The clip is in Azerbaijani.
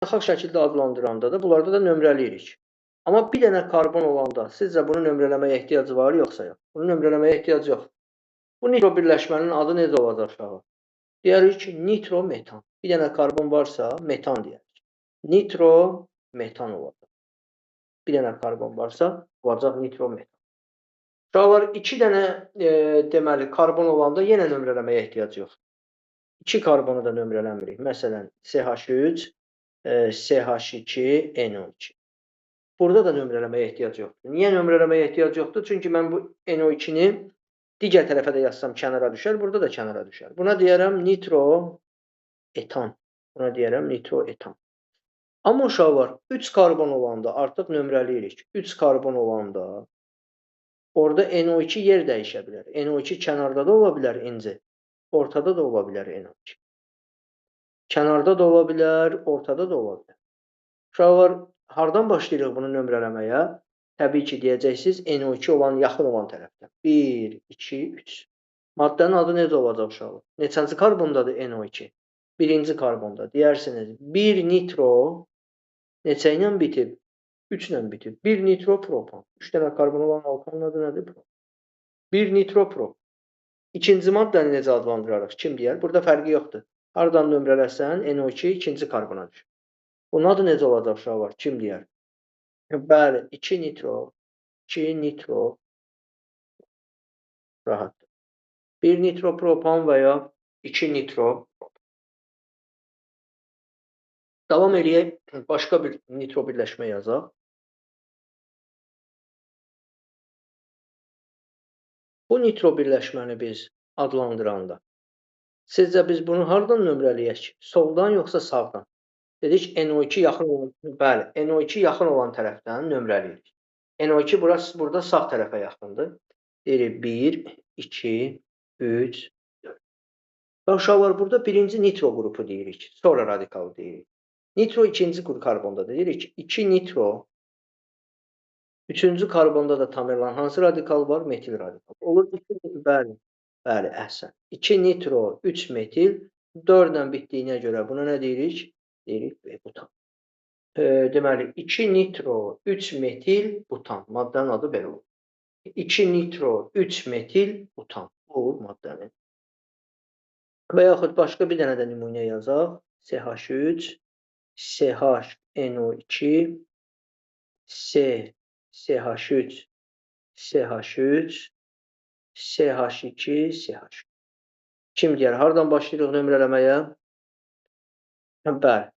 Beynəlxalq şəkildə adlandıranda da bunlarda da nömrələyirik. Amma bir dənə karbon olanda sizcə bunu nömrələməyə ehtiyac var yoxsa yox? Bunu nömrələməyə ehtiyac yox. Bu nitro birləşmənin adı necə olacaq uşaqlar? Deyərik ki, nitrometan. Bir dənə karbon varsa metan deyərik. Nitrometan olacaq. Bir dənə karbon varsa olacaq nitrometan. Uşaqlar 2 dənə deməli karbon olanda yenə nömrələməyə ehtiyac yox. 2 karbonu da nömrələmirik. Məsələn, CH3 CH2, NO2. Burada da nömrələməyə ehtiyac yoxdur. Niyə nömrələməyə ehtiyac yoxdur? Çünki mən bu NO2-ni digər tərəfə də yazsam kənara düşər, burada da kənara düşər. Buna deyərəm nitroetan. Buna deyərəm nitroetan. Amma uşaqlar 3 karbon olanda artıq nömrələyirik. 3 karbon olanda orada NO2 yer dəyişə bilər. NO2 kənarda da ola bilər incə, ortada da ola bilər NO2. Kənarda da ola bilər, ortada da ola bilər. Uşaqlar, hardan başlayırıq bunu nömrələməyə? Təbii ki, deyəcəksiniz NO2 olan, yaxın olan tərəfdən. 1, 2, 3. Maddənin adı necə olacaq uşaqlar? Neçənci karbondadır NO2? Birinci karbonda. Deyərsiniz, 1 nitro neçə ilə bitib? 3 ilə bitib. 1 nitropropan. 3 dənə karbon olan alkanın adı nədir? 1 nitropropan. İkinci maddəni necə adlandırarıq? Kim deyər? Burada fərqi yoxdur. Hardan nömrələsən, NO2 ikinci karbona düşür. Bunun adı necə olacaq uşaqlar? Kim deyər? Bəli, 2 nitro, 2 nitro rahatdır. 1 nitropropan və ya 2 nitro. Davam eləyək, başqa bir nitro birləşmə yazaq. Bu nitro birləşməni biz adlandıranda, sizcə biz bunu hardan nömrələyək? Soldan yoxsa sağdan? Dedik NO2 yaxın olan, bəli, NO2 yaxın olan tərəfdən nömrələyirik. NO2 burada sağ tərəfə yaxındır. Deyirik 1, 2, 3, 4. Və uşaqlar burada birinci nitro qrupu deyirik, sonra radikal deyirik. Nitro ikinci karbonda deyirik 2 nitro. Üçüncü karbonda da tanınan hansı radikal var? Metil radikal. Olur 2 bəli, bəli, əhsən. 2 nitro, 3 metil, 4 ilə bitdiyinə görə buna nə deyirik? Deyirik butan. Deməli 2 nitro, 3 metil, butan. Maddənin adı belə olur. 2 nitro, 3 metil, butan. Bu maddənin. Və yaxud başqa bir dənə də nümunə yazaq. CH3, CHNO2, CH3, CH3, CH2, CH. Kim deyər? Hardan başlayırıq nömrələməyə? Bəli.